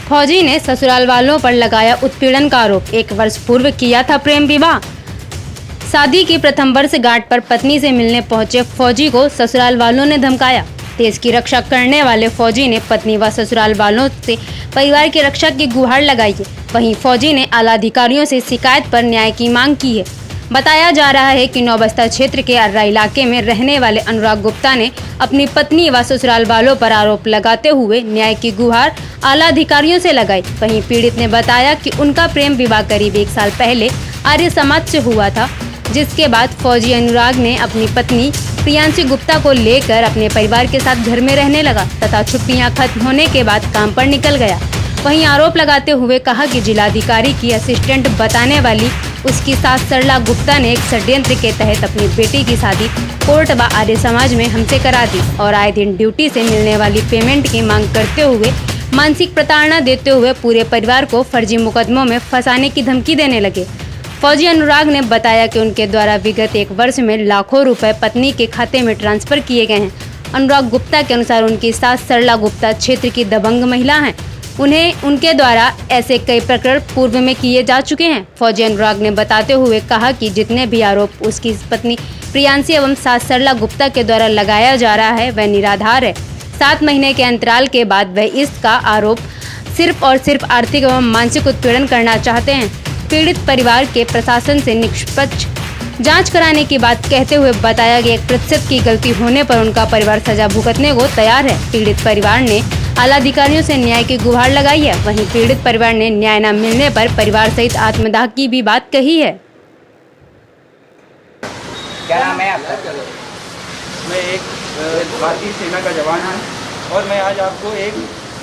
फौजी ने ससुराल वालों पर लगाया उत्पीड़न का आरोप। 1 वर्ष पूर्व किया था प्रेम विवाह। शादी की प्रथम वर्षगांठ पर पत्नी से मिलने पहुंचे फौजी को ससुराल वालों ने धमकाया। देश की रक्षा करने वाले फौजी ने पत्नी व ससुराल वालों से परिवार की रक्षा की गुहार लगाई है। वहीं फौजी ने आला अधिकारियों से शिकायत पर न्याय की मांग की है। बताया जा रहा है कि नौबस्ता क्षेत्र के अर्रा इलाके में रहने वाले अनुराग गुप्ता ने अपनी पत्नी व ससुराल वालों पर आरोप लगाते हुए न्याय की गुहार आला अधिकारियों से लगाई। वहीं पीड़ित ने बताया कि उनका प्रेम विवाह करीब 1 साल पहले आर्य समाज से हुआ था, जिसके बाद फौजी अनुराग ने अपनी पत्नी प्रियांशी गुप्ता को लेकर अपने परिवार के साथ घर में रहने लगा तथा छुट्टियां खत्म होने के बाद काम पर निकल गया। वहीं आरोप लगाते हुए कहा कि जिलाधिकारी की असिस्टेंट बताने वाली उसकी सास सरला गुप्ता ने एक षड्यंत्र के तहत अपनी बेटी की शादी कोर्ट व आर्य समाज में हमसे करा दी और आए दिन ड्यूटी से मिलने वाली पेमेंट की मांग करते हुए मानसिक प्रताड़ना देते हुए पूरे परिवार को फर्जी मुकदमों में फंसाने की धमकी देने लगे। फौजी अनुराग ने बताया कि उनके द्वारा विगत 1 वर्ष में लाखों रुपए पत्नी के खाते में ट्रांसफर किए गए हैं। अनुराग गुप्ता के अनुसार उनकी सास सरला गुप्ता क्षेत्र की दबंग महिला हैं। उनके द्वारा ऐसे कई प्रकरण पूर्व में किए जा चुके हैं। फौजी अनुराग ने बताते हुए कहा कि जितने भी आरोप उसकी पत्नी प्रियांशी एवं सास सरला गुप्ता के द्वारा लगाया जा रहा है वह निराधार है। 7 महीने के अंतराल के बाद वह इसका आरोप सिर्फ और सिर्फ आर्थिक एवं मानसिक उत्पीड़न करना चाहते हैं। पीड़ित परिवार के प्रशासन से निष्पक्ष जांच कराने की बात कहते हुए बताया कि 1% की गलती होने पर उनका परिवार सजा भुगतने को तैयार है। पीड़ित परिवार ने आला अधिकारियों से न्याय की गुहार लगाई है। वहीं पीड़ित परिवार ने न्याय न मिलने पर परिवार सहित आत्मदाह की भी बात कही है। क्या नाम है आपका? मैं एक भारतीय सेना का जवान हूँ और मैं आज आपको एक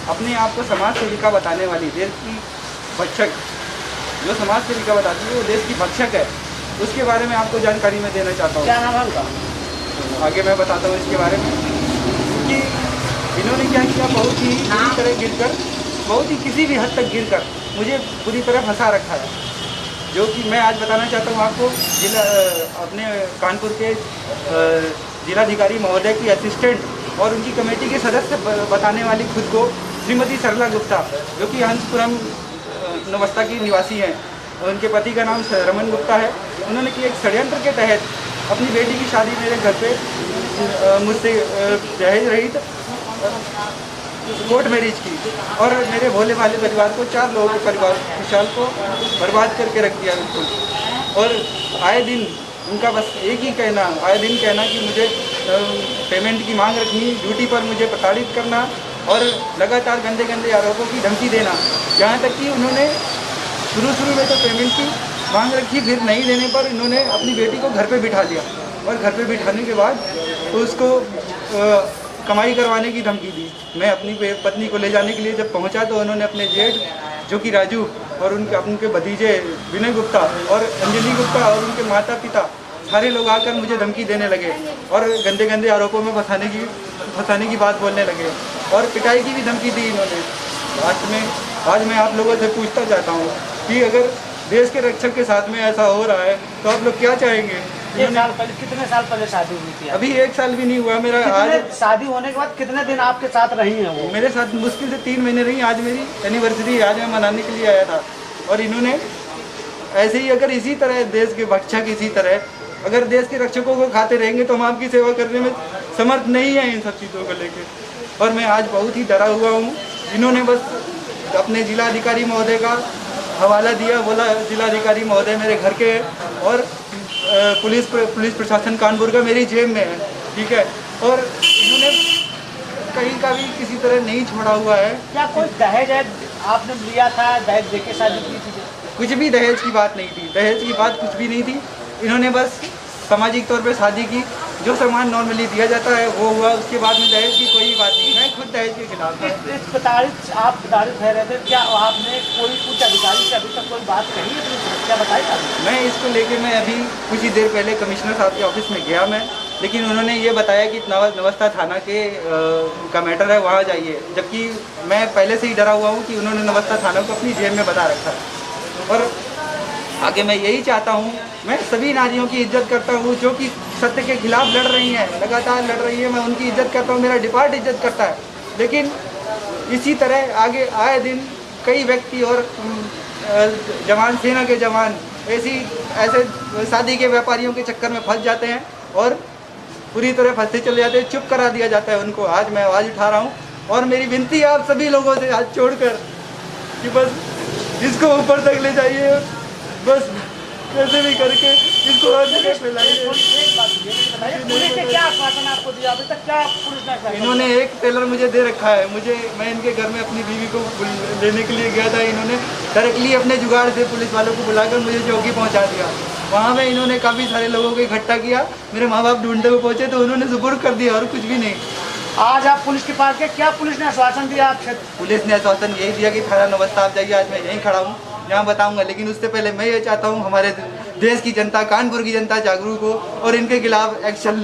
अपने आप को समाज सेविका बताने वाली, देश की भक्षक, जो समाज सेविका बताती है वो देश की भक्षक है, उसके बारे में आपको जानकारी मैं देना चाहता हूँ। क्या नाम है उनका? आगे मैं बताता हूँ इसके बारे में। क्योंकि इन्होंने क्या किया, बहुत ही बुरी तरह गिरकर, बहुत ही किसी भी हद तक गिरकर मुझे बुरी तरह फंसा रखा है, जो कि मैं आज बताना चाहता हूँ आपको। अपने कानपुर के जिलाधिकारी महोदय की असिस्टेंट और उनकी कमेटी के सदस्य बताने वाली खुद को श्रीमती सरला गुप्ता, जो कि हंसपुरम नौबस्ता की निवासी हैं। उनके पति का नाम रमन गुप्ता है। उन्होंने कि एक षड्यंत्र के तहत अपनी बेटी की शादी मेरे घर पे मुझसे दहेज रहित कोर्ट मैरिज की और मेरे भोले भाले परिवार को, 4 लोगों के परिवार खुशहाल को बर्बाद करके रख दिया बिल्कुल। और आए दिन उनका बस एक ही कहना, आए दिन कहना कि मुझे पेमेंट की मांग रखनी, ड्यूटी पर मुझे प्रताड़ित करना और लगातार गंदे गंदे आरोपों की धमकी देना। यहाँ तक कि उन्होंने शुरू में तो पेमेंट की मांग रखी, फिर नहीं देने पर इन्होंने अपनी बेटी को घर पे बिठा दिया और घर पे बिठाने के बाद उसको कमाई करवाने की धमकी दी। मैं अपनी पत्नी को ले जाने के लिए जब पहुंचा तो उन्होंने अपने जेठ जो कि राजू और उनके भतीजे विनय गुप्ता और अंजलि गुप्ता और उनके माता पिता सारे लोग आकर मुझे धमकी देने लगे और गंदे गंदे आरोपों में फंसाने की बात बोलने लगे और पिटाई की भी धमकी दी इन्होंने। आज मैं आप लोगों से पूछना चाहता हूँ कि अगर देश के रक्षक के साथ में ऐसा हो रहा है तो आप लोग क्या चाहेंगे? कितने साल पहले शादी हुई थी? अभी 1 साल भी नहीं हुआ मेरा। आज शादी होने के बाद कितने दिन आपके साथ रही हैं वो? मेरे साथ मुश्किल से 3 महीने रही। आज मेरी एनिवर्सरी, आज मैं मनाने के लिए आया था और इन्होंने ऐसे ही, अगर इसी तरह देश के भक्षक इसी तरह अगर देश के रक्षकों को खाते रहेंगे तो हम आपकी सेवा करने में समर्थ नहीं है इन सब चीज़ों को लेकर। और मैं आज बहुत ही डरा हुआ हूँ। इन्होंने बस अपने जिलाधिकारी महोदय का हवाला दिया, बोला जिलाधिकारी महोदय मेरे घर के और पुलिस प्रशासन कानपुर का मेरी जेब में है, ठीक है। और इन्होंने कहीं का भी किसी तरह नहीं छोड़ा हुआ है। क्या कोई दहेज आपने लिया था? दहेज देके शादी की थी? कुछ भी दहेज की बात नहीं थी, दहेज की बात कुछ भी नहीं थी। इन्होंने बस सामाजिक तौर पे शादी की, जो सामान नॉर्मली दिया जाता है वो हुआ, उसके बाद में दहेज की कोई बात नहीं। मैं खुद दहेज के खिलाफ हूँ। आप प्रताड़ित रह रहे थे, क्या आपने कोई कुछ अधिकारी से अभी तक कोई बात कही है? क्या बताई आपने? मैं इसको लेके मैं अभी कुछ ही देर पहले कमिश्नर साहब के ऑफिस में गया मैं, लेकिन उन्होंने ये बताया कि नौबस्ता थाना के का मैटर है, वहाँ जाइए। जबकि मैं पहले से ही डरा हुआ हूँ कि उन्होंने नौबस्ता थाना को अपनी जेब में बता रखा है। और आगे मैं यही चाहता हूँ, मैं सभी नारियों की इज्जत करता हूँ जो कि सत्य के खिलाफ लड़ रही हैं, लगातार लड़ रही है। मैं उनकी इज्जत करता हूँ, मेरा डिपार्ट इज्जत करता है। लेकिन इसी तरह आगे आए दिन कई व्यक्ति और जवान, सेना के जवान ऐसे शादी के व्यापारियों के चक्कर में फंस जाते हैं और पूरी तरह फंसते चले जाते हैं, चुप करा दिया जाता है उनको। आज मैं आवाज़ उठा रहा हूँ और मेरी विनती है आप सभी लोगों से हाथ जोड़कर कि बस इसको ऊपर तक ले जाइए, बस कैसे भी करके इसको हर जगह फैलाइए। एक बात ये बताइए, पुलिस ने क्या आश्वासन आपको दिया अभी तक? क्या पुलिस ने आश्वासन? इन्होंने एक टेलर मुझे दे रखा है। मैं इनके घर में अपनी बीवी को लेने के लिए गया था, इन्होंने डायरेक्टली अपने जुगाड़ से पुलिस वालों को बुलाकर मुझे चौकी पहुंचा दिया। वहाँ पे इन्होंने काफ़ी सारे लोगों को इकट्ठा किया, मेरे माँ बाप ढूंढते हुए पहुँचे तो उन्होंने सुपुर्द कर दिया और कुछ भी नहीं। आज आप पुलिस के पास गए, क्या पुलिस ने आश्वासन दिया आपसे? पुलिस ने आश्वासन यही दिया कि थाना नवस्था आप जाइए। आज मैं यहीं खड़ा हूँ, यहाँ बताऊँगा, लेकिन उससे पहले मैं ये चाहता हूँ हमारे देश की जनता, कानपुर की जनता जागरूक हो और इनके खिलाफ एक्शन ले।